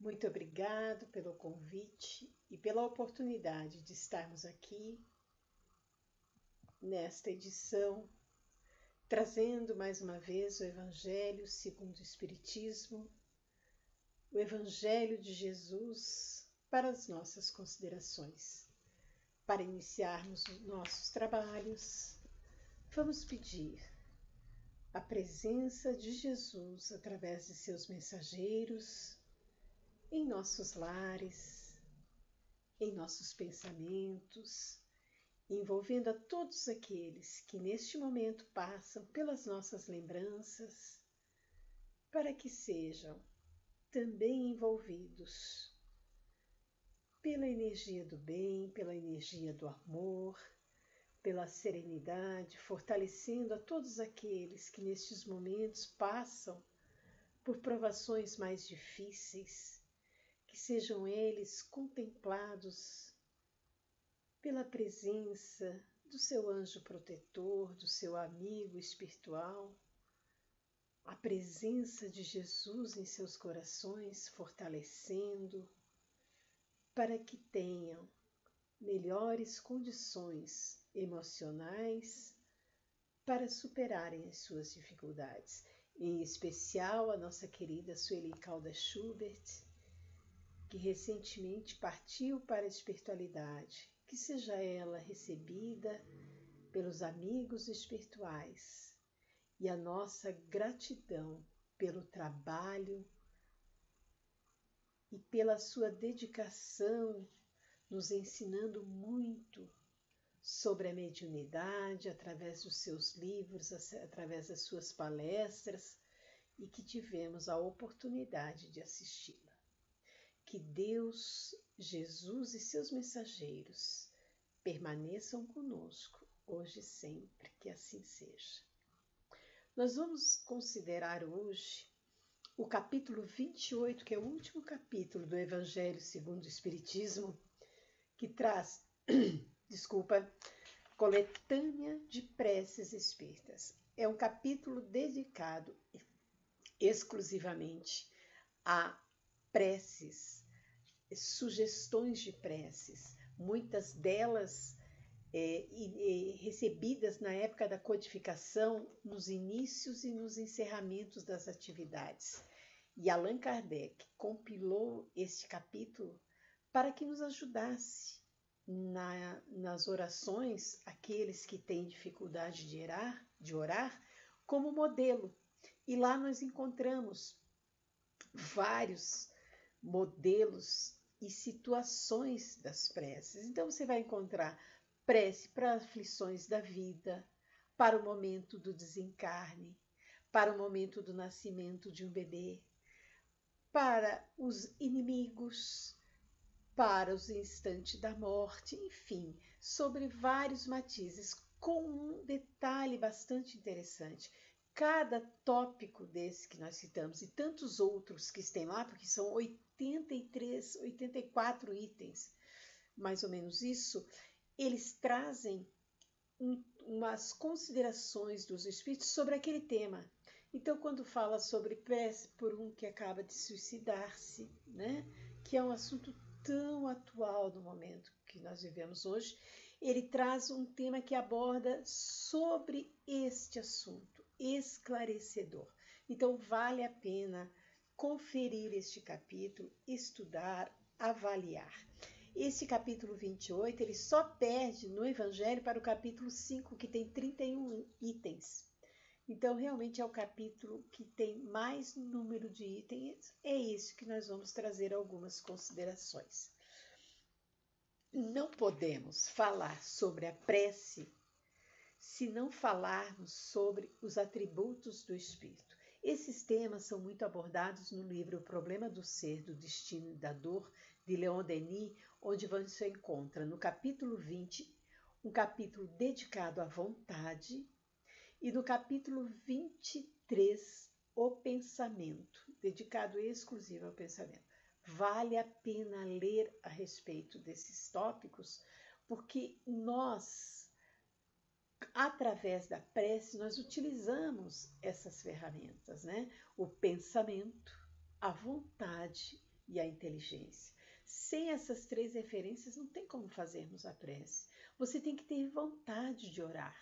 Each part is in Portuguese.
Muito obrigado pelo convite e pela oportunidade de estarmos aqui nesta edição, trazendo mais uma vez o Evangelho segundo o Espiritismo, o Evangelho de Jesus para as nossas considerações. Para iniciarmos os nossos trabalhos, vamos pedir a presença de Jesus através de seus mensageiros em nossos lares, em nossos pensamentos, envolvendo a todos aqueles que neste momento passam pelas nossas lembranças, para que sejam também envolvidos pela energia do bem, pela energia do amor, pela serenidade, fortalecendo a todos aqueles que nestes momentos passam por provações mais difíceis, que sejam eles contemplados pela presença do seu anjo protetor, do seu amigo espiritual, a presença de Jesus em seus corações, fortalecendo, para que tenham melhores condições emocionais para superarem as suas dificuldades. Em especial a nossa querida Sueli Caldas Schubert, que recentemente partiu para a espiritualidade, que seja ela recebida pelos amigos espirituais e a nossa gratidão pelo trabalho e pela sua dedicação, nos ensinando muito sobre a mediunidade através dos seus livros, através das suas palestras e que tivemos a oportunidade de assisti-la. Que Deus, Jesus e seus mensageiros permaneçam conosco, hoje e sempre, que assim seja. Nós vamos considerar hoje o capítulo 28, que é o último capítulo do Evangelho segundo o Espiritismo, que traz, coletânea de preces espíritas. É um capítulo dedicado exclusivamente a preces, sugestões de preces, muitas delas recebidas na época da codificação, nos inícios e nos encerramentos das atividades. E Allan Kardec compilou este capítulo para que nos ajudasse nas orações, aqueles que têm dificuldade de orar, como modelo. E lá nós encontramos vários modelos e situações das preces. Então você vai encontrar prece para aflições da vida, para o momento do desencarne, para o momento do nascimento de um bebê, para os inimigos, para os instantes da morte, enfim, sobre vários matizes, com um detalhe bastante interessante. Cada tópico desse que nós citamos e tantos outros que estão lá, porque são 83, 84 itens, mais ou menos isso, eles trazem umas considerações dos espíritos sobre aquele tema. Então, quando fala sobre prece por um que acaba de suicidar-se, né, que é um assunto tão atual no momento que nós vivemos hoje, ele traz um tema que aborda sobre este assunto, esclarecedor. Então, vale a pena conferir este capítulo, estudar, avaliar. Esse capítulo 28, ele só perde no Evangelho para o capítulo 5, que tem 31 itens. Então, realmente é o capítulo que tem mais número de itens. É isso que nós vamos trazer algumas considerações. Não podemos falar sobre a prece se não falarmos sobre os atributos do Espírito. Esses temas são muito abordados no livro O Problema do Ser, do Destino e da Dor, de Leon Denis, onde você encontra no capítulo 20, um capítulo dedicado à vontade, e no capítulo 23, o pensamento, dedicado exclusivo ao pensamento. Vale a pena ler a respeito desses tópicos, porque nós, através da prece, nós utilizamos essas ferramentas, né? O pensamento, a vontade e a inteligência. Sem essas três referências, não tem como fazermos a prece. Você tem que ter vontade de orar.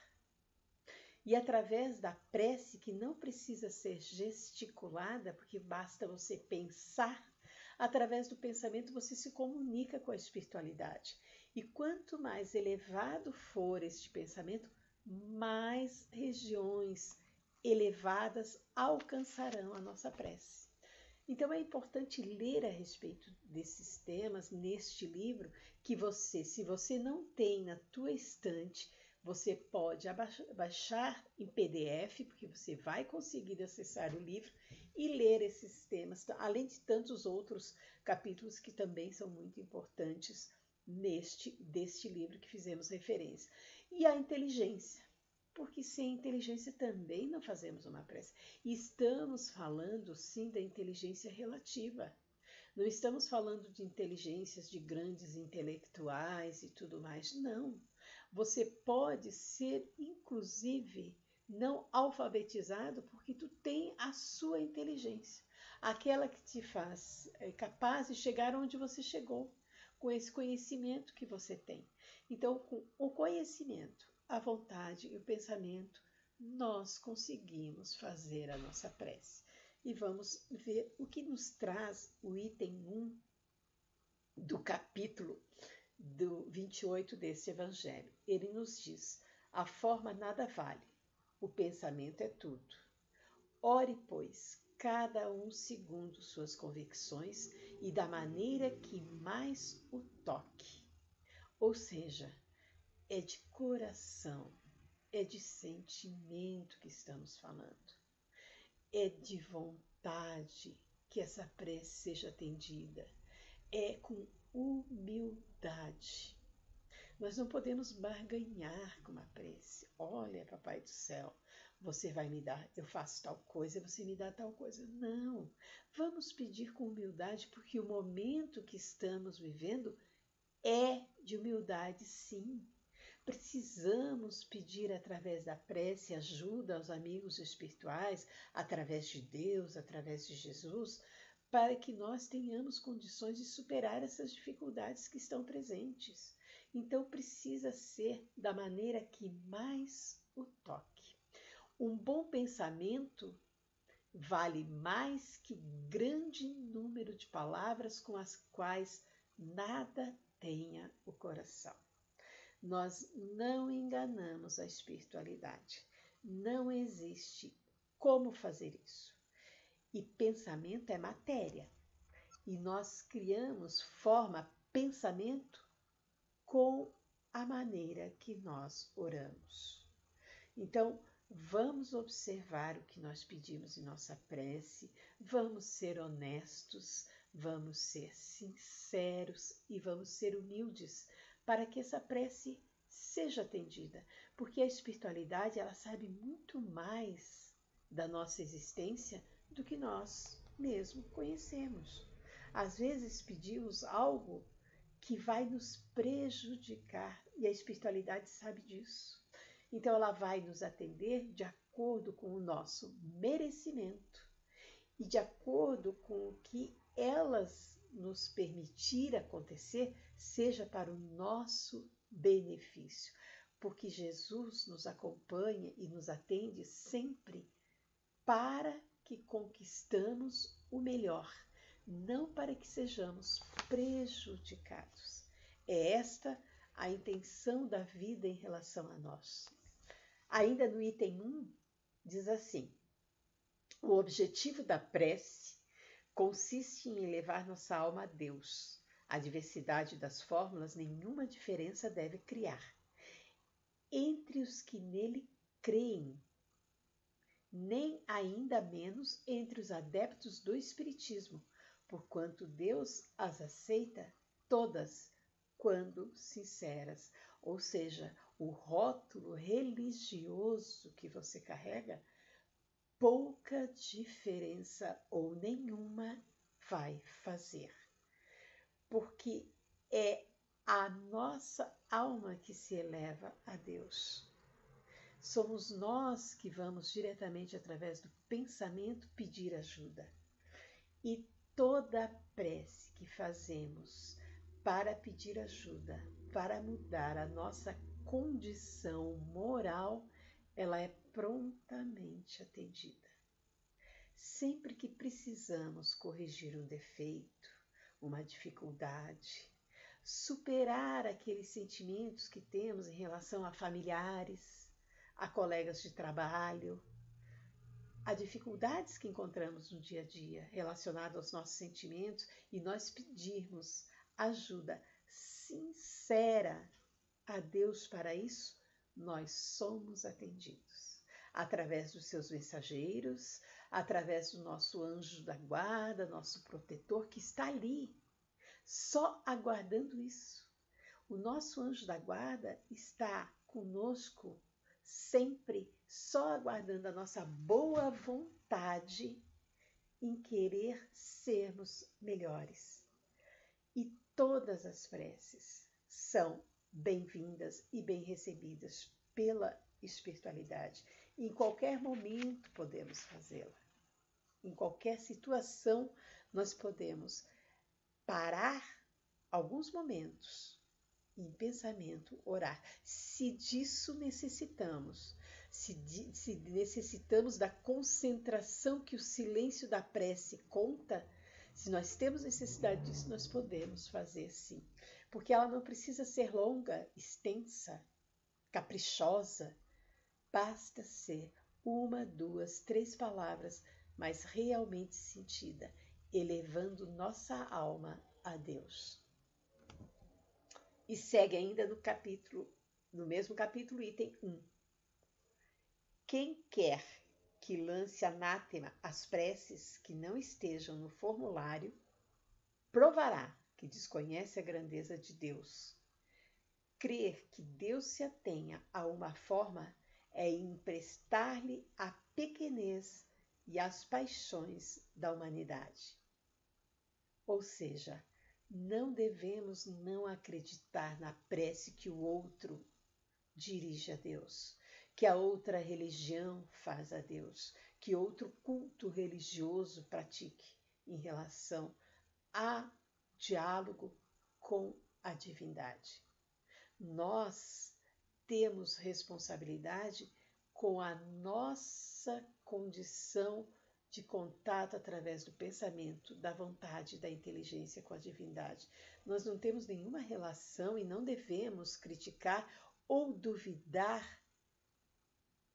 E através da prece, que não precisa ser gesticulada, porque basta você pensar, através do pensamento você se comunica com a espiritualidade. E quanto mais elevado for este pensamento, mais regiões elevadas alcançarão a nossa prece. Então é importante ler a respeito desses temas neste livro, que você, se você não tem na tua estante, você pode baixar em PDF, porque você vai conseguir acessar o livro e ler esses temas, além de tantos outros capítulos que também são muito importantes deste livro que fizemos referência. E a inteligência, porque sem inteligência também não fazemos uma prece. E estamos falando, sim, da inteligência relativa. Não estamos falando de inteligências de grandes intelectuais e tudo mais, não. Você pode ser, inclusive, não alfabetizado porque tu tem a sua inteligência, aquela que te faz capaz de chegar onde você chegou, com esse conhecimento que você tem. Então, com o conhecimento, a vontade e o pensamento, nós conseguimos fazer a nossa prece. E vamos ver o que nos traz o item 1 do capítulo 28 desse evangelho. Ele nos diz: a forma nada vale, o pensamento é tudo. Ore, pois, cada um segundo suas convicções e da maneira que mais o toque. Ou seja, é de coração, é de sentimento que estamos falando. É de vontade que essa prece seja atendida. É com humildade. Nós não podemos barganhar com uma prece. Olha, Papai do Céu, você vai me dar, eu faço tal coisa e você me dá tal coisa. Não, vamos pedir com humildade, porque o momento que estamos vivendo é de humildade, sim. Precisamos pedir através da prece ajuda aos amigos espirituais, através de Deus, através de Jesus, para que nós tenhamos condições de superar essas dificuldades que estão presentes. Então precisa ser da maneira que mais o toque. Um bom pensamento vale mais que grande número de palavras com as quais nada tenha o coração. Nós não enganamos a espiritualidade. Não existe como fazer isso. E pensamento é matéria. E nós criamos pensamento com a maneira que nós oramos. Então, vamos observar o que nós pedimos em nossa prece, vamos ser honestos, vamos ser sinceros e vamos ser humildes, para que essa prece seja atendida, porque a espiritualidade ela sabe muito mais da nossa existência do que nós mesmos conhecemos. Às vezes pedimos algo que vai nos prejudicar e a espiritualidade sabe disso. Então ela vai nos atender de acordo com o nosso merecimento e de acordo com o que elas nos permitir acontecer, seja para o nosso benefício, porque Jesus nos acompanha e nos atende sempre para que conquistamos o melhor, não para que sejamos prejudicados. É esta a intenção da vida em relação a nós. Ainda no item 1, diz assim: o objetivo da prece consiste em elevar nossa alma a Deus. A diversidade das fórmulas nenhuma diferença deve criar entre os que nele creem, nem ainda menos entre os adeptos do Espiritismo, porquanto Deus as aceita todas quando sinceras. Ou seja, o rótulo religioso que você carrega, pouca diferença ou nenhuma vai fazer, porque é a nossa alma que se eleva a Deus. Somos nós que vamos diretamente através do pensamento pedir ajuda. E toda prece que fazemos para pedir ajuda, para mudar a nossa condição moral, ela é prontamente atendida. Sempre que precisamos corrigir um defeito, uma dificuldade, superar aqueles sentimentos que temos em relação a familiares, a colegas de trabalho, a dificuldades que encontramos no dia a dia relacionadas aos nossos sentimentos e nós pedirmos ajuda sincera a Deus para isso, nós somos atendidos. Através dos seus mensageiros, através do nosso anjo da guarda, nosso protetor que está ali, só aguardando isso. O nosso anjo da guarda está conosco sempre, só aguardando a nossa boa vontade em querer sermos melhores. E todas as preces são bem-vindas e bem recebidas pela espiritualidade. Em qualquer momento podemos fazê-la. Em qualquer situação nós podemos parar alguns momentos em pensamento, orar. Se disso necessitamos, se necessitamos da concentração que o silêncio da prece conta, se nós temos necessidade disso, nós podemos fazer sim. Porque ela não precisa ser longa, extensa, caprichosa. Basta ser 1, 2, 3 palavras, mas realmente sentida, elevando nossa alma a Deus. E segue ainda no mesmo capítulo, item 1. Quem quer que lance anátema às preces que não estejam no formulário, provará que desconhece a grandeza de Deus. Crer que Deus se atenha a uma forma é emprestar-lhe a pequenez e as paixões da humanidade. Ou seja, não devemos não acreditar na prece que o outro dirige a Deus, que a outra religião faz a Deus, que outro culto religioso pratique em relação a diálogo com a divindade. Nós temos responsabilidade com a nossa condição de contato através do pensamento, da vontade, da inteligência com a divindade. Nós não temos nenhuma relação e não devemos criticar ou duvidar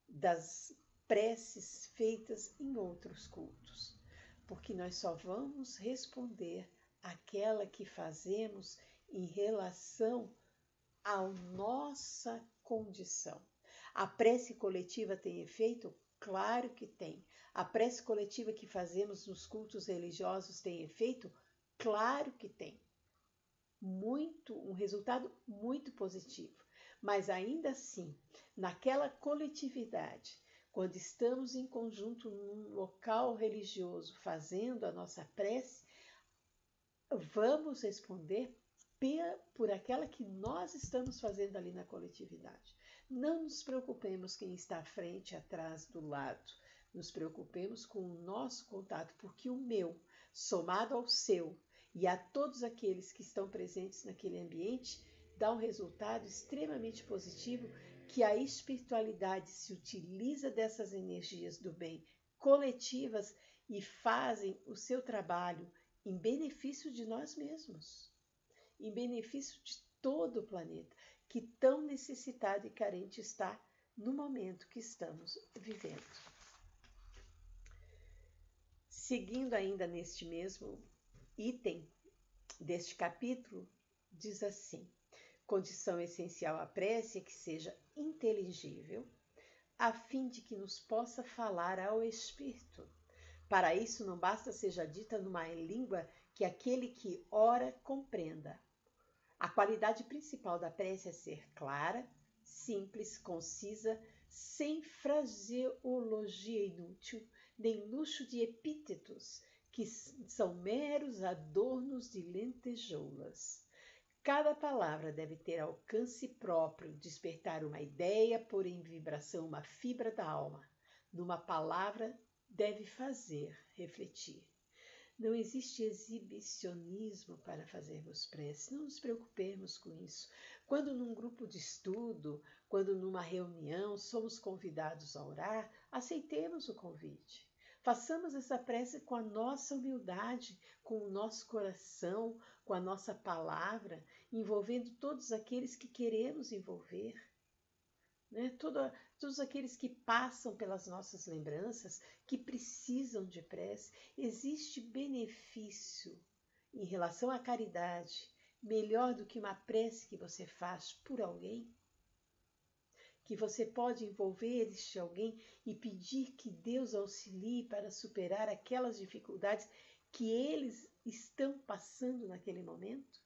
das preces feitas em outros cultos, porque nós só vamos responder àquela que fazemos em relação à nossa condição. A prece coletiva tem efeito? Claro que tem. A prece coletiva que fazemos nos cultos religiosos tem efeito? Claro que tem. Um resultado muito positivo. Mas ainda assim, naquela coletividade, quando estamos em conjunto num local religioso fazendo a nossa prece, vamos responder por aquela que nós estamos fazendo ali na coletividade. Não nos preocupemos quem está à frente, atrás, do lado. Nos preocupemos com o nosso contato, porque o meu, somado ao seu e a todos aqueles que estão presentes naquele ambiente, dá um resultado extremamente positivo, que a espiritualidade se utiliza dessas energias do bem coletivas e fazem o seu trabalho em benefício de nós mesmos, em benefício de todo o planeta, que tão necessitado e carente está no momento que estamos vivendo. Seguindo ainda neste mesmo item deste capítulo, diz assim: condição essencial à prece é que seja inteligível, a fim de que nos possa falar ao Espírito. Para isso não basta seja dita numa língua que aquele que ora compreenda. A qualidade principal da prece é ser clara, simples, concisa, sem fraseologia inútil, nem luxo de epítetos, que são meros adornos de lentejoulas. Cada palavra deve ter alcance próprio, despertar uma ideia, pôr em vibração uma fibra da alma. Numa palavra, deve fazer refletir. Não existe exibicionismo para fazermos prece. Não nos preocupemos com isso. Quando num grupo de estudo, quando numa reunião somos convidados a orar, aceitemos o convite. Façamos essa prece com a nossa humildade, com o nosso coração, com a nossa palavra, envolvendo todos aqueles que queremos envolver. Né? Todos aqueles que passam pelas nossas lembranças, que precisam de prece. Existe benefício em relação à caridade melhor do que uma prece que você faz por alguém? Que você pode envolver este alguém e pedir que Deus auxilie para superar aquelas dificuldades que eles estão passando naquele momento?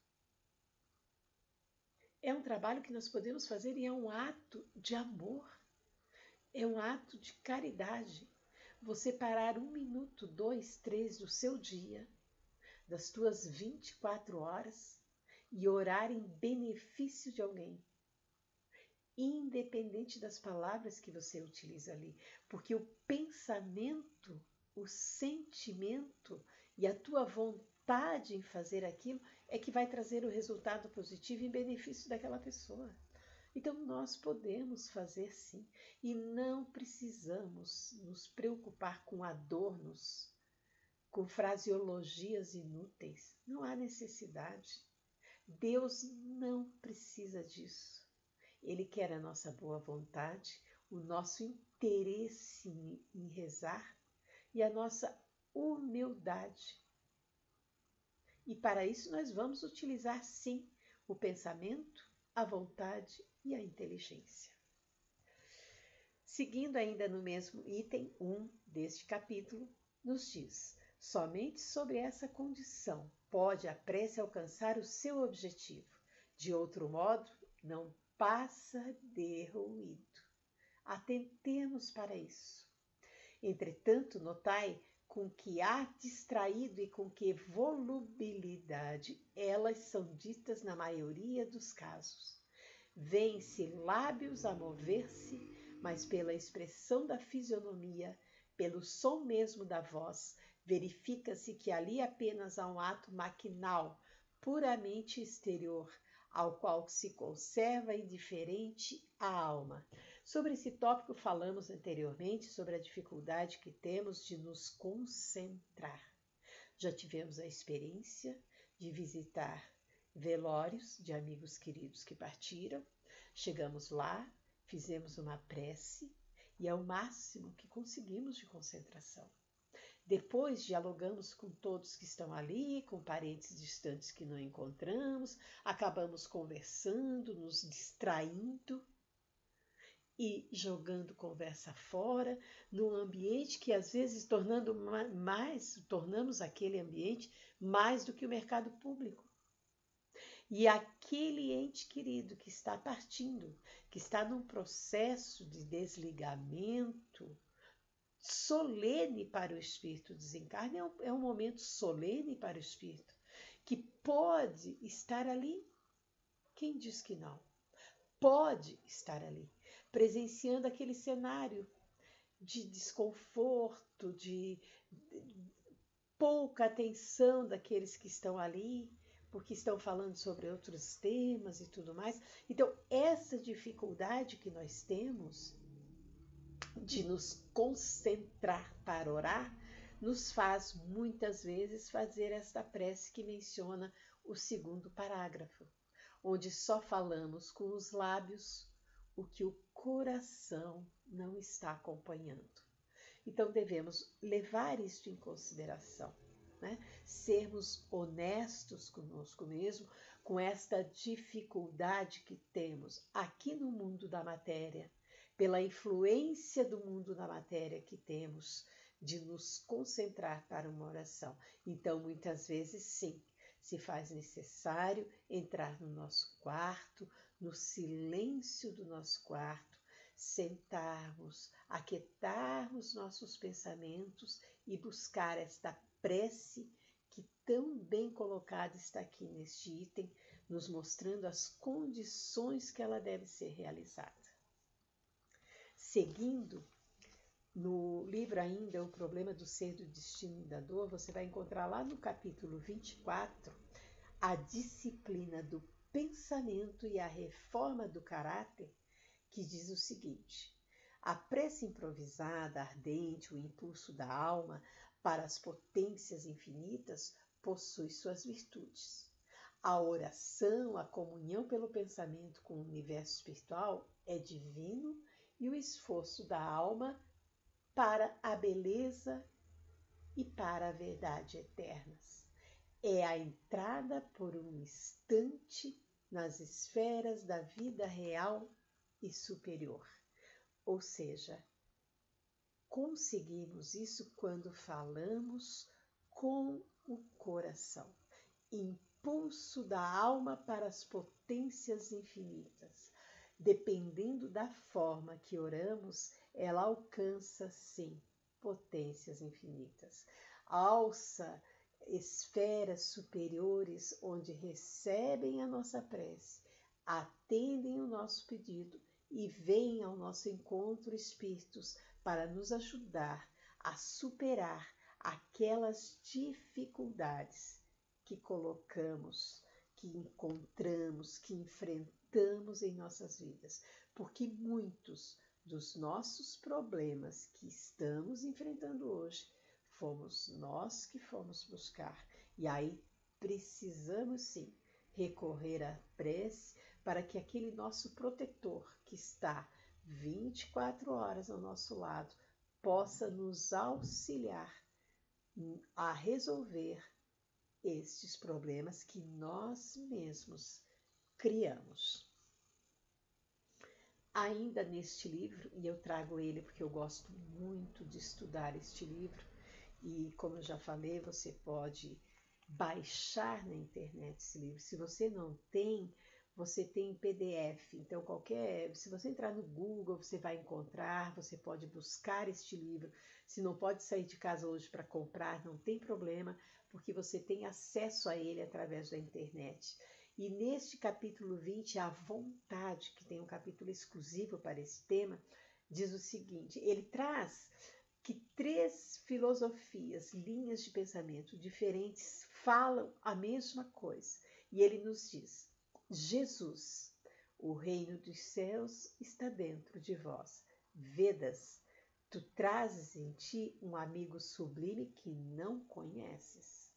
É um trabalho que nós podemos fazer e é um ato de amor, é um ato de caridade. Você parar 1 minuto, 2, 3 do seu dia, das tuas 24 horas e orar em benefício de alguém, independente das palavras que você utiliza ali, porque o pensamento, o sentimento e a tua vontade em fazer aquilo é que vai trazer o resultado positivo em benefício daquela pessoa. Então nós podemos fazer sim e não precisamos nos preocupar com adornos, com fraseologias inúteis. Não há necessidade. Deus não precisa disso. Ele quer a nossa boa vontade, o nosso interesse em rezar e a nossa humildade. E para isso nós vamos utilizar sim o pensamento, a vontade e a inteligência. Seguindo ainda no mesmo item 1 deste capítulo, nos diz: somente sobre essa condição pode a prece alcançar o seu objetivo. De outro modo, não passa de ruído. Atentemos para isso. Entretanto, notai com que ar distraído e com que volubilidade elas são ditas na maioria dos casos. Vêem-se lábios a mover-se, mas pela expressão da fisionomia, pelo som mesmo da voz, verifica-se que ali apenas há um ato maquinal, puramente exterior, ao qual se conserva indiferente a alma. Sobre esse tópico falamos anteriormente, sobre a dificuldade que temos de nos concentrar. Já tivemos a experiência de visitar velórios de amigos queridos que partiram. Chegamos lá, fizemos uma prece e é o máximo que conseguimos de concentração. Depois dialogamos com todos que estão ali, com parentes distantes que não encontramos, acabamos conversando, nos distraindo e jogando conversa fora, num ambiente que às vezes tornamos aquele ambiente mais do que o mercado público. E aquele ente querido que está partindo, que está num processo de desligamento solene para o espírito desencarne, é um momento solene para o espírito, que pode estar ali. Quem diz que não? Pode estar ali, presenciando aquele cenário de desconforto, de pouca atenção daqueles que estão ali, porque estão falando sobre outros temas e tudo mais. Então, essa dificuldade que nós temos de nos concentrar para orar, nos faz muitas vezes fazer esta prece que menciona o segundo parágrafo, onde só falamos com os lábios o que o coração não está acompanhando. Então devemos levar isto em consideração, né? Sermos honestos conosco mesmo, com esta dificuldade que temos aqui no mundo da matéria, pela influência do mundo da matéria que temos, de nos concentrar para uma oração. Então, muitas vezes, sim, se faz necessário entrar no nosso quarto, no silêncio do nosso quarto, sentarmos, aquietarmos nossos pensamentos e buscar esta prece que tão bem colocada está aqui neste item, nos mostrando as condições que ela deve ser realizada. Seguindo, No livro ainda, O Problema do Ser, do Destino e da Dor, você vai encontrar lá no capítulo 24 a disciplina do pensamento e a reforma do caráter, que diz o seguinte: a prece improvisada, ardente, o impulso da alma para as potências infinitas possui suas virtudes. A oração, a comunhão pelo pensamento com o universo espiritual é divino e o esforço da alma para a beleza e para a verdade eternas. É a entrada por um instante nas esferas da vida real e superior. Ou seja, conseguimos isso quando falamos com o coração. Impulso da alma para as potências infinitas. Dependendo da forma que oramos, ela alcança, sim, potências infinitas. Alça esferas superiores onde recebem a nossa prece, atendem o nosso pedido e vêm ao nosso encontro espíritos para nos ajudar a superar aquelas dificuldades que colocamos, que encontramos, que enfrentamos em nossas vidas. Porque muitos dos nossos problemas que estamos enfrentando hoje, fomos nós que fomos buscar. E aí precisamos sim recorrer à prece para que aquele nosso protetor que está 24 horas ao nosso lado possa nos auxiliar a resolver estes problemas que nós mesmos criamos. Ainda neste livro, e eu trago ele porque eu gosto muito de estudar este livro, e como eu já falei, você pode baixar na internet esse livro. Se você não tem, você tem em PDF. Então, se você entrar no Google, você vai encontrar, você pode buscar este livro. Se não pode sair de casa hoje para comprar, não tem problema, porque você tem acesso a ele através da internet. E neste capítulo 20, A Vontade, que tem um capítulo exclusivo para esse tema, diz o seguinte: ele traz que 3 filosofias, linhas de pensamento diferentes falam a mesma coisa. E ele nos diz: Jesus, o reino dos céus está dentro de vós. Vedas, tu trazes em ti um amigo sublime que não conheces.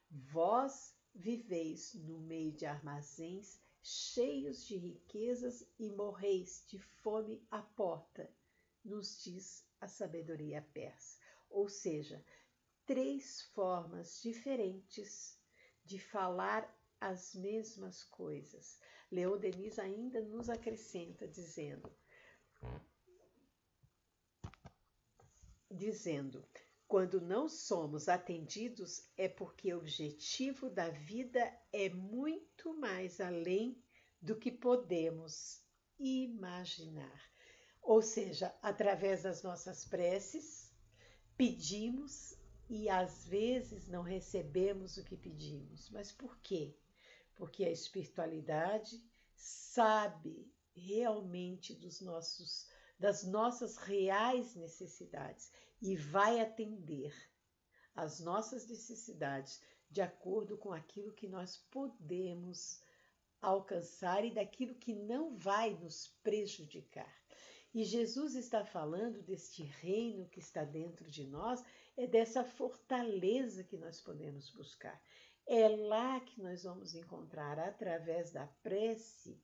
Vós viveis no meio de armazéns cheios de riquezas e morreis de fome à porta, nos diz a sabedoria persa. Ou seja, 3 formas diferentes de falar as mesmas coisas. Leon Denis ainda nos acrescenta dizendo: quando não somos atendidos é porque o objetivo da vida é muito mais além do que podemos imaginar. Ou seja, através das nossas preces, pedimos e às vezes não recebemos o que pedimos. Mas por quê? Porque a espiritualidade sabe realmente das nossas reais necessidades e vai atender às nossas necessidades de acordo com aquilo que nós podemos alcançar e daquilo que não vai nos prejudicar. E Jesus está falando deste reino que está dentro de nós, é dessa fortaleza que nós podemos buscar. É lá que nós vamos encontrar, através da prece,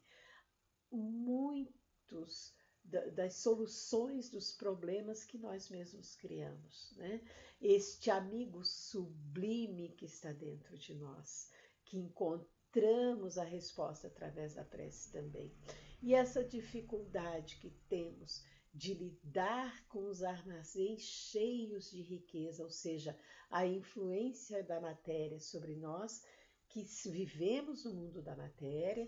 muitos das soluções dos problemas que nós mesmos criamos, né? Este amigo sublime que está dentro de nós, que encontramos a resposta através da prece também. E essa dificuldade que temos de lidar com os armazéns cheios de riqueza, ou seja, a influência da matéria sobre nós, que vivemos no mundo da matéria,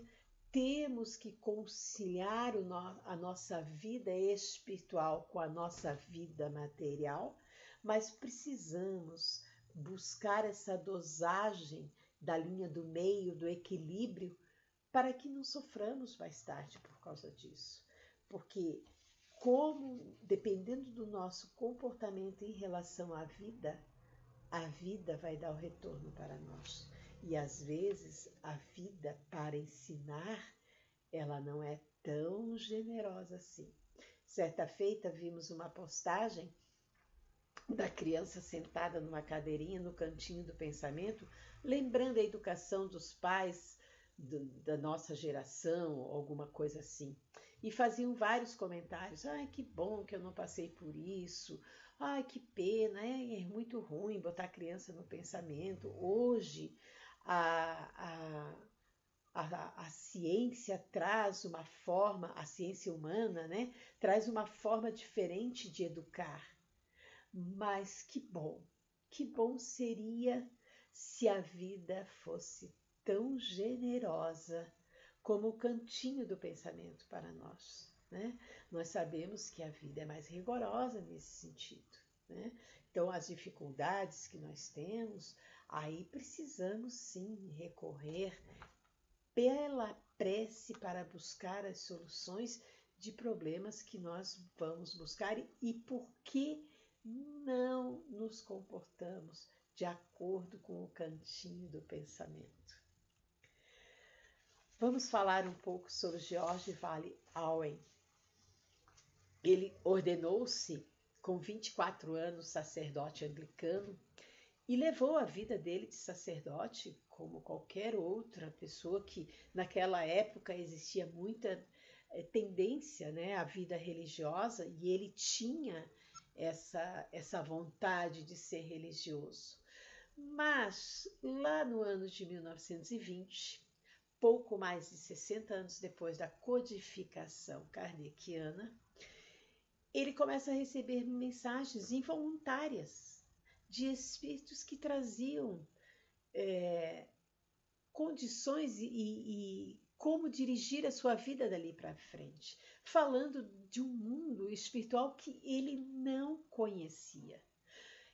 temos que conciliar a nossa vida espiritual com a nossa vida material, mas precisamos buscar essa dosagem da linha do meio, do equilíbrio, para que não soframos mais tarde por causa disso. Porque como, dependendo do nosso comportamento em relação à vida, a vida vai dar o retorno para nós. E às vezes a vida, para ensinar, ela não é tão generosa assim. Certa feita vimos uma postagem da criança sentada numa cadeirinha no cantinho do pensamento, lembrando a educação dos pais da nossa geração, alguma coisa assim. E faziam vários comentários. Ai, que bom que eu não passei por isso. Ai, que pena, é muito ruim botar a criança no pensamento. Hoje, a ciência traz uma forma, a ciência humana, né, traz uma forma diferente de educar. Mas que bom seria se a vida fosse tão generosa como o cantinho do pensamento para nós, né? Nós sabemos que a vida é mais rigorosa nesse sentido, né? Então, as dificuldades que nós temos, aí precisamos sim recorrer pela prece para buscar as soluções de problemas que nós vamos buscar e por que não nos comportamos de acordo com o cantinho do pensamento. Vamos falar um pouco sobre George Valley Owen. Ele ordenou-se com 24 anos sacerdote anglicano e levou a vida dele de sacerdote como qualquer outra pessoa que naquela época existia muita tendência, né, à vida religiosa e ele tinha essa vontade de ser religioso. Mas lá no ano de 1920, pouco mais de 60 anos depois da codificação kardeciana, ele começa a receber mensagens involuntárias de espíritos que traziam condições e como dirigir a sua vida dali para frente, falando de um mundo espiritual que ele não conhecia.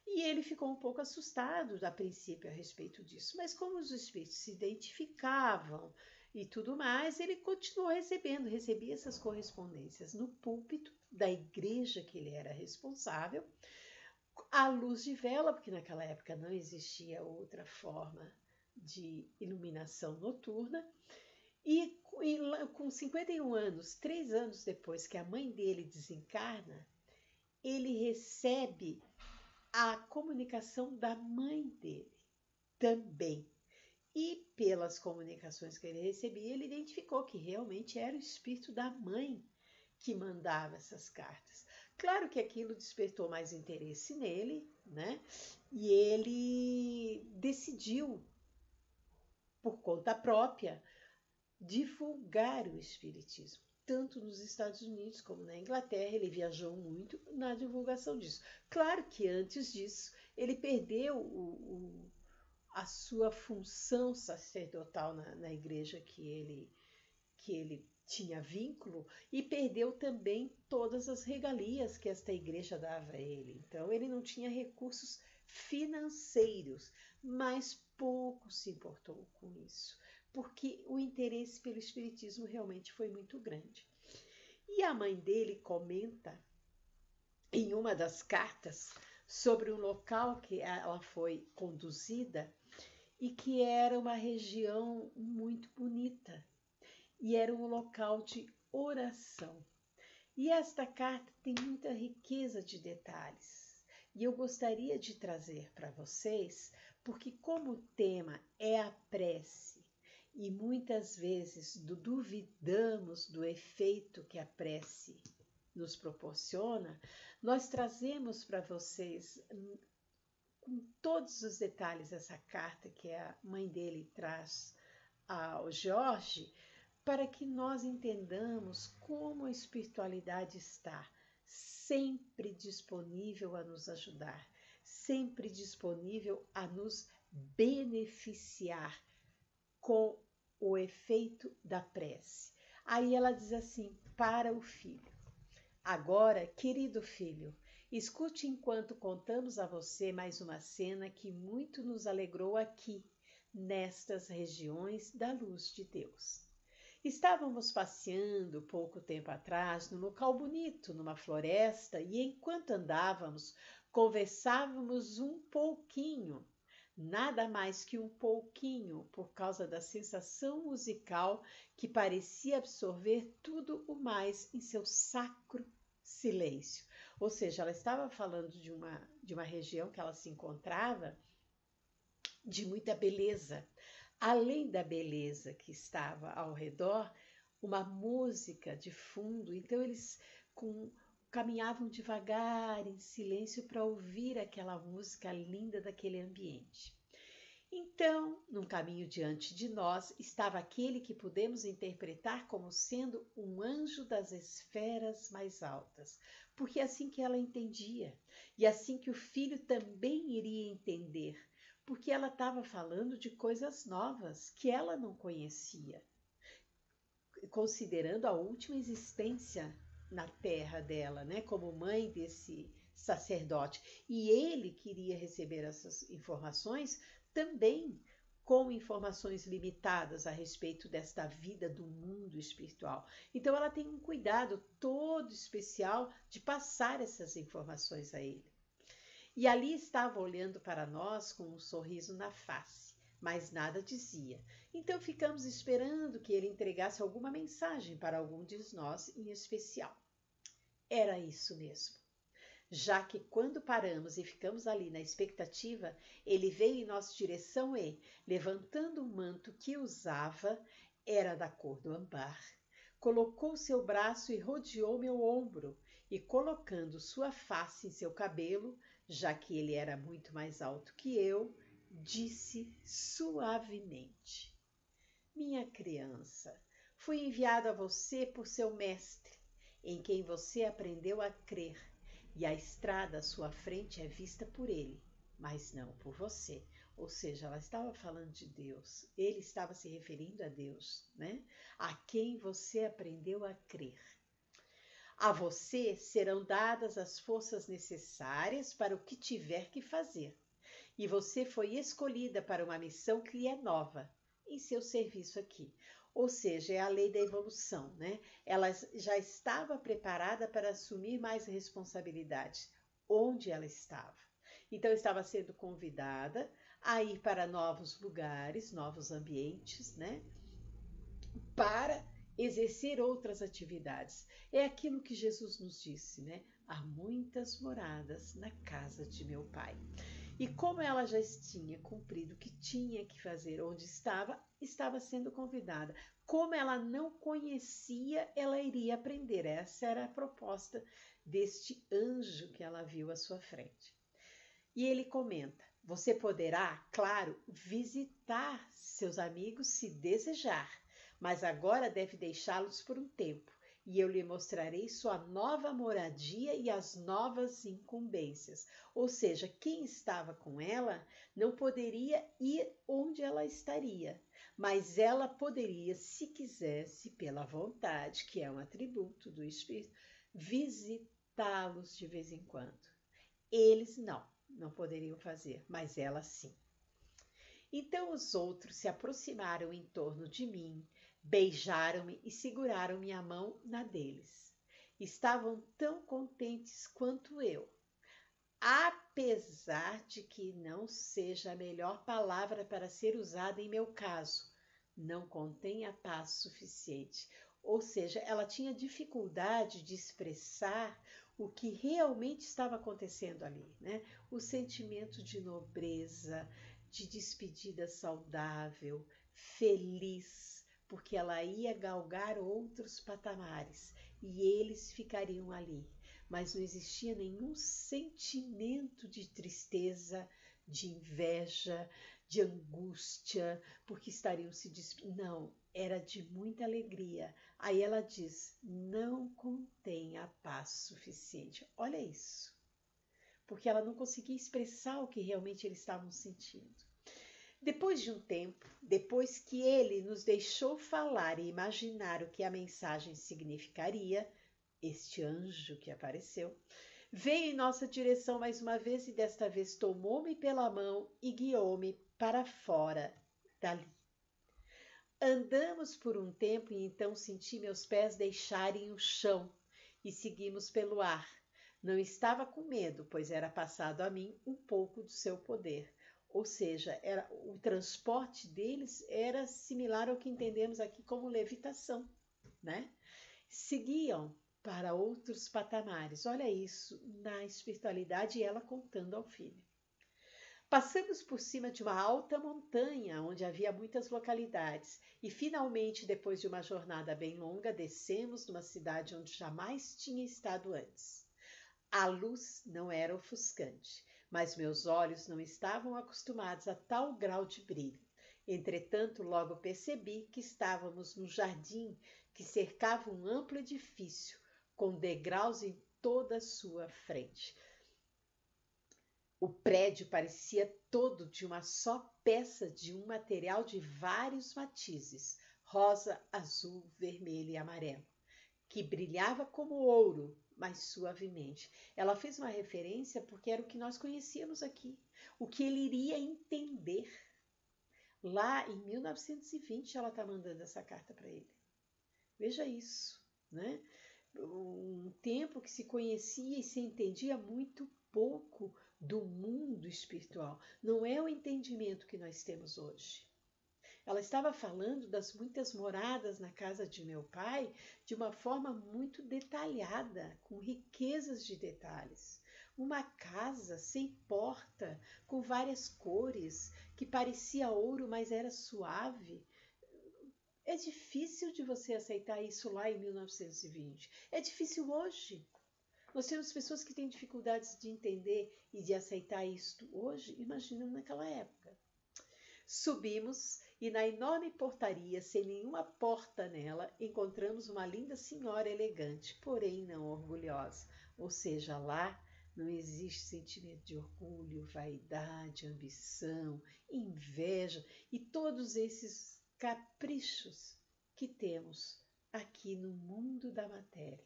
E ele ficou um pouco assustado a princípio a respeito disso, mas como os espíritos se identificavam e tudo mais, ele continuou recebia essas correspondências no púlpito da igreja que ele era responsável, à luz de vela, porque naquela época não existia outra forma de iluminação noturna, e com 51 anos, 3 anos depois que a mãe dele desencarna, ele recebe a comunicação da mãe dele também. E pelas comunicações que ele recebia, ele identificou que realmente era o espírito da mãe que mandava essas cartas. Claro que aquilo despertou mais interesse nele, né? E ele decidiu, por conta própria, divulgar o espiritismo. Tanto nos Estados Unidos como na Inglaterra, ele viajou muito na divulgação disso. Claro que antes disso, ele perdeu a sua função sacerdotal na igreja que ele tinha vínculo e perdeu também todas as regalias que esta igreja dava a ele. Então, ele não tinha recursos financeiros, mas pouco se importou com isso, porque o interesse pelo espiritismo realmente foi muito grande. E a mãe dele comenta em uma das cartas sobre um local que ela foi conduzida e que era uma região muito bonita e era um local de oração. E esta carta tem muita riqueza de detalhes e eu gostaria de trazer para vocês, porque como o tema é a prece e muitas vezes duvidamos do efeito que a prece nos proporciona, nós trazemos para vocês com todos os detalhes essa carta que a mãe dele traz ao Jorge, para que nós entendamos como a espiritualidade está sempre disponível a nos ajudar, sempre disponível a nos beneficiar com o efeito da prece. Aí ela diz assim para o filho: agora, querido filho, escute enquanto contamos a você mais uma cena que muito nos alegrou aqui, nestas regiões da luz de Deus. Estávamos passeando pouco tempo atrás num local bonito, numa floresta, e enquanto andávamos, conversávamos um pouquinho, nada mais que um pouquinho, por causa da sensação musical que parecia absorver tudo o mais em seu sacro silêncio. Ou seja, ela estava falando de uma região que ela se encontrava de muita beleza. Além da beleza que estava ao redor, uma música de fundo. Então eles com, caminhavam devagar, em silêncio, para ouvir aquela música linda daquele ambiente. Então, num caminho diante de nós, estava aquele que podemos interpretar como sendo um anjo das esferas mais altas, porque é assim que ela entendia, e assim que o filho também iria entender, porque ela estava falando de coisas novas que ela não conhecia, considerando a última existência na terra dela, né, como mãe desse sacerdote. E ele queria receber essas informações também com informações limitadas a respeito desta vida do mundo espiritual. Então ela tem um cuidado todo especial de passar essas informações a ele. E ali estava olhando para nós com um sorriso na face, mas nada dizia. Então ficamos esperando que ele entregasse alguma mensagem para algum de nós em especial. Era isso mesmo. Já que quando paramos e ficamos ali na expectativa, ele veio em nossa direção e, levantando o manto que usava, era da cor do ambar, colocou seu braço e rodeou meu ombro, e colocando sua face em seu cabelo, já que ele era muito mais alto que eu, disse suavemente: minha criança, fui enviado a você por seu mestre, em quem você aprendeu a crer, e a estrada à sua frente é vista por ele, mas não por você. Ou seja, ela estava falando de Deus, ele estava se referindo a Deus, né? A quem você aprendeu a crer. A você serão dadas as forças necessárias para o que tiver que fazer. E você foi escolhida para uma missão que lhe é nova, em seu serviço aqui. Ou seja, é a lei da evolução, né? Ela já estava preparada para assumir mais responsabilidades onde ela estava. Então, estava sendo convidada a ir para novos lugares, novos ambientes, né? Para exercer outras atividades. É aquilo que Jesus nos disse, né? Há muitas moradas na casa de meu Pai. E como ela já tinha cumprido o que tinha que fazer onde estava, estava sendo convidada. Como ela não conhecia, ela iria aprender. Essa era a proposta deste anjo que ela viu à sua frente. E ele comenta: você poderá, claro, visitar seus amigos se desejar, mas agora deve deixá-los por um tempo, e eu lhe mostrarei sua nova moradia e as novas incumbências. Ou seja, quem estava com ela não poderia ir onde ela estaria, mas ela poderia, se quisesse, pela vontade, que é um atributo do Espírito, visitá-los de vez em quando. Eles não poderiam fazer, mas ela sim. Então os outros se aproximaram em torno de mim, beijaram-me e seguraram minha mão na deles. Estavam tão contentes quanto eu, apesar de que não seja a melhor palavra para ser usada em meu caso. Não contém a paz suficiente. Ou seja, ela tinha dificuldade de expressar o que realmente estava acontecendo ali, né? O sentimento de nobreza, de despedida saudável, feliz, porque ela ia galgar outros patamares e eles ficariam ali. Mas não existia nenhum sentimento de tristeza, de inveja, de angústia, porque estariam se despedindo. Não, era de muita alegria. Aí ela diz: não contém a paz suficiente. Olha isso. Porque ela não conseguia expressar o que realmente eles estavam sentindo. Depois de um tempo, depois que ele nos deixou falar e imaginar o que a mensagem significaria, este anjo que apareceu veio em nossa direção mais uma vez e desta vez tomou-me pela mão e guiou-me para fora dali. Andamos por um tempo e então senti meus pés deixarem o chão e seguimos pelo ar. Não estava com medo, pois era passado a mim um pouco do seu poder. Ou seja, o transporte deles era similar ao que entendemos aqui como levitação, né? Seguiam para outros patamares. Olha isso na espiritualidade e ela contando ao filho. Passamos por cima de uma alta montanha, onde havia muitas localidades, e finalmente, depois de uma jornada bem longa, descemos numa cidade onde jamais tinha estado antes. A luz não era ofuscante, mas meus olhos não estavam acostumados a tal grau de brilho. Entretanto, logo percebi que estávamos num jardim que cercava um amplo edifício, com degraus em toda a sua frente. O prédio parecia todo de uma só peça de um material de vários matizes, rosa, azul, vermelho e amarelo, que brilhava como ouro, mas suavemente. Ela fez uma referência porque era o que nós conhecíamos aqui, o que ele iria entender. Lá em 1920 ela está mandando essa carta para ele. Veja isso, né? Um tempo que se conhecia e se entendia muito pouco do mundo espiritual. Não é o entendimento que nós temos hoje. Ela estava falando das muitas moradas na casa de meu pai de uma forma muito detalhada, com riquezas de detalhes. Uma casa sem porta, com várias cores, que parecia ouro, mas era suave. É difícil de você aceitar isso lá em 1920. É difícil hoje. Nós temos pessoas que têm dificuldades de entender e de aceitar isto hoje, imagina naquela época. Subimos e na enorme portaria, sem nenhuma porta nela, encontramos uma linda senhora elegante, porém não orgulhosa. Ou seja, lá não existe sentimento de orgulho, vaidade, ambição, inveja e todos esses caprichos que temos aqui no mundo da matéria.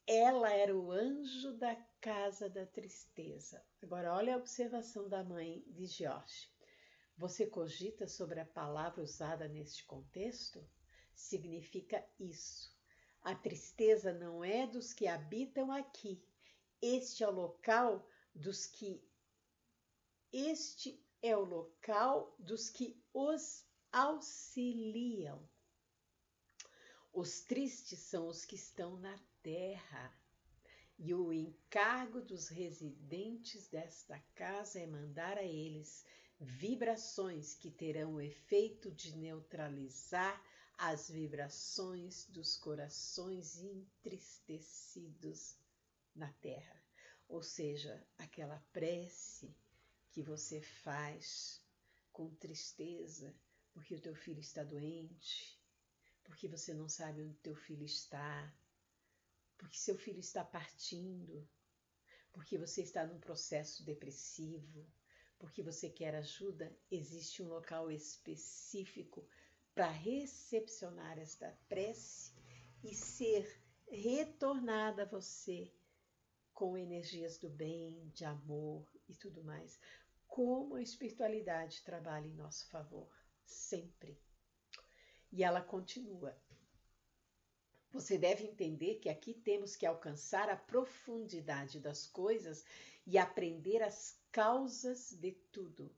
Ela era o anjo da casa da tristeza. Agora, olha a observação da mãe de George. Você cogita sobre a palavra usada neste contexto? Significa isso. A tristeza não é dos que habitam aqui. Este é o local dos que os auxiliam. Os tristes são os que estão na terra, e o encargo dos residentes desta casa é mandar a eles vibrações que terão o efeito de neutralizar as vibrações dos corações entristecidos na terra. Ou seja, aquela prece que você faz com tristeza porque o teu filho está doente, porque você não sabe onde teu filho está, porque seu filho está partindo, porque você está num processo depressivo, porque você quer ajuda, existe um local específico para recepcionar esta prece e ser retornada a você com energias do bem, de amor e tudo mais. Como a espiritualidade trabalha em nosso favor, sempre. E ela continua. Você deve entender que aqui temos que alcançar a profundidade das coisas e aprender as causas de tudo.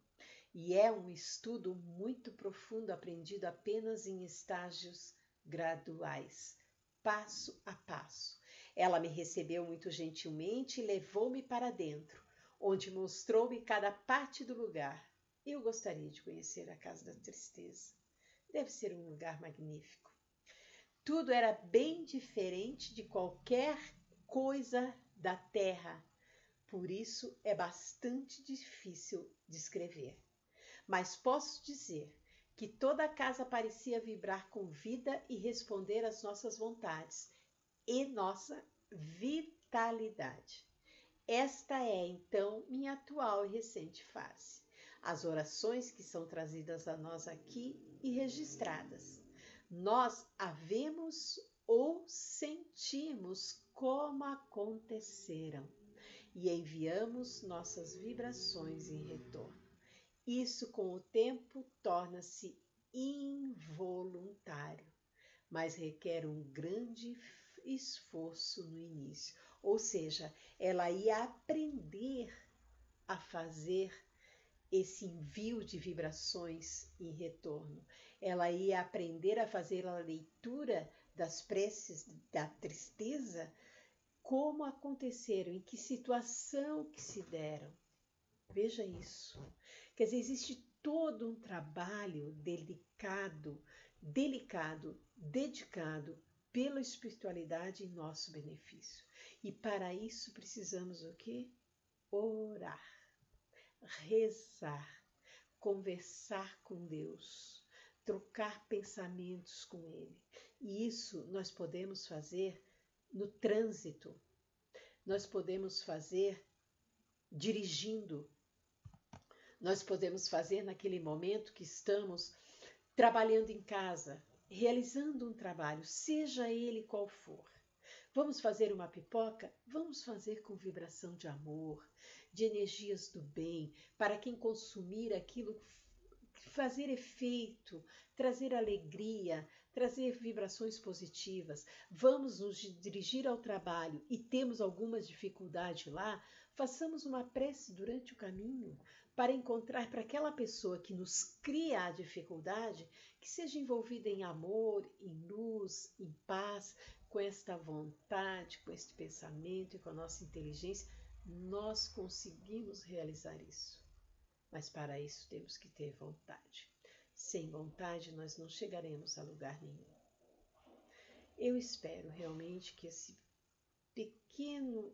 E é um estudo muito profundo, aprendido apenas em estágios graduais, passo a passo. Ela me recebeu muito gentilmente e levou-me para dentro, onde mostrou-me cada parte do lugar. Eu gostaria de conhecer a Casa da Tristeza. Deve ser um lugar magnífico. Tudo era bem diferente de qualquer coisa da terra, por isso é bastante difícil descrever. Mas posso dizer que toda a casa parecia vibrar com vida e responder às nossas vontades e nossa vitalidade. Esta é, então, minha atual e recente fase. As orações que são trazidas a nós aqui e registradas. Nós a vemos ou sentimos como aconteceram e enviamos nossas vibrações em retorno. Isso, com o tempo, torna-se involuntário, mas requer um grande esforço no início. Ou seja, ela ia aprender a fazer esse envio de vibrações em retorno. Ela ia aprender a fazer a leitura das preces da tristeza, como aconteceram, em que situação que se deram. Veja isso. Quer dizer, existe todo um trabalho dedicado pela espiritualidade em nosso benefício. E para isso precisamos o quê? Orar, rezar, conversar com Deus, trocar pensamentos com Ele. E isso nós podemos fazer no trânsito, nós podemos fazer dirigindo, nós podemos fazer naquele momento que estamos trabalhando em casa, realizando um trabalho, seja ele qual for. Vamos fazer uma pipoca? Vamos fazer com vibração de amor, de energias do bem, para quem consumir aquilo fazer efeito, trazer alegria, trazer vibrações positivas. Vamos nos dirigir ao trabalho e temos alguma dificuldade lá, façamos uma prece durante o caminho para encontrar para aquela pessoa que nos cria a dificuldade, que seja envolvida em amor, em luz, em paz, com esta vontade, com este pensamento e com a nossa inteligência, nós conseguimos realizar isso. Mas para isso temos que ter vontade. Sem vontade nós não chegaremos a lugar nenhum. Eu espero realmente que esse pequeno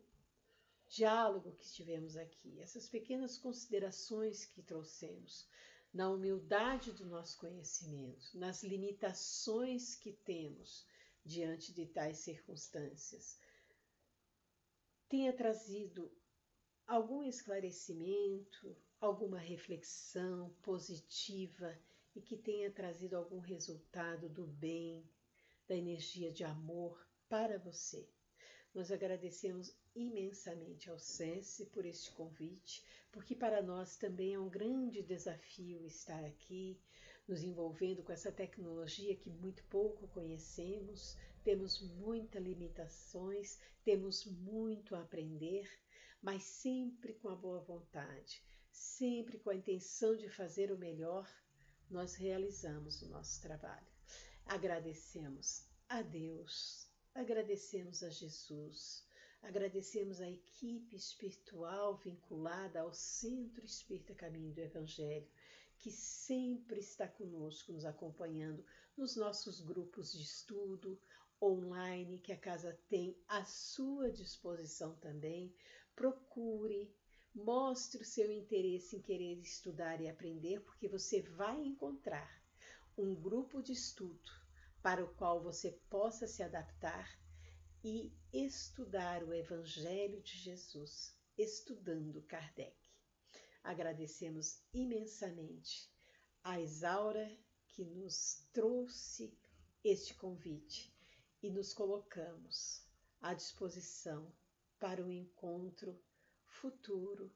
diálogo que tivemos aqui, essas pequenas considerações que trouxemos, na humildade do nosso conhecimento, nas limitações que temos diante de tais circunstâncias, tenha trazido algum esclarecimento, alguma reflexão positiva e que tenha trazido algum resultado do bem, da energia de amor para você. Nós agradecemos imensamente ao SENSE por este convite, porque para nós também é um grande desafio estar aqui, nos envolvendo com essa tecnologia que muito pouco conhecemos, temos muitas limitações, temos muito a aprender, mas sempre com a boa vontade, sempre com a intenção de fazer o melhor, nós realizamos o nosso trabalho. Agradecemos a Deus, agradecemos a Jesus, agradecemos a equipe espiritual vinculada ao Centro Espírita Caminho do Evangelho, que sempre está conosco, nos acompanhando nos nossos grupos de estudo online, que a casa tem à sua disposição também. Procure, mostre o seu interesse em querer estudar e aprender, porque você vai encontrar um grupo de estudo para o qual você possa se adaptar e estudar o Evangelho de Jesus, estudando Kardec. Agradecemos imensamente a Isaura que nos trouxe este convite e nos colocamos à disposição para o encontro futuro.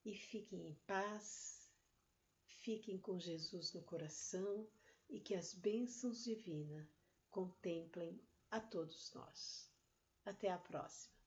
E fiquem em paz, fiquem com Jesus no coração e que as bênçãos divinas contemplem a todos nós. Até a próxima.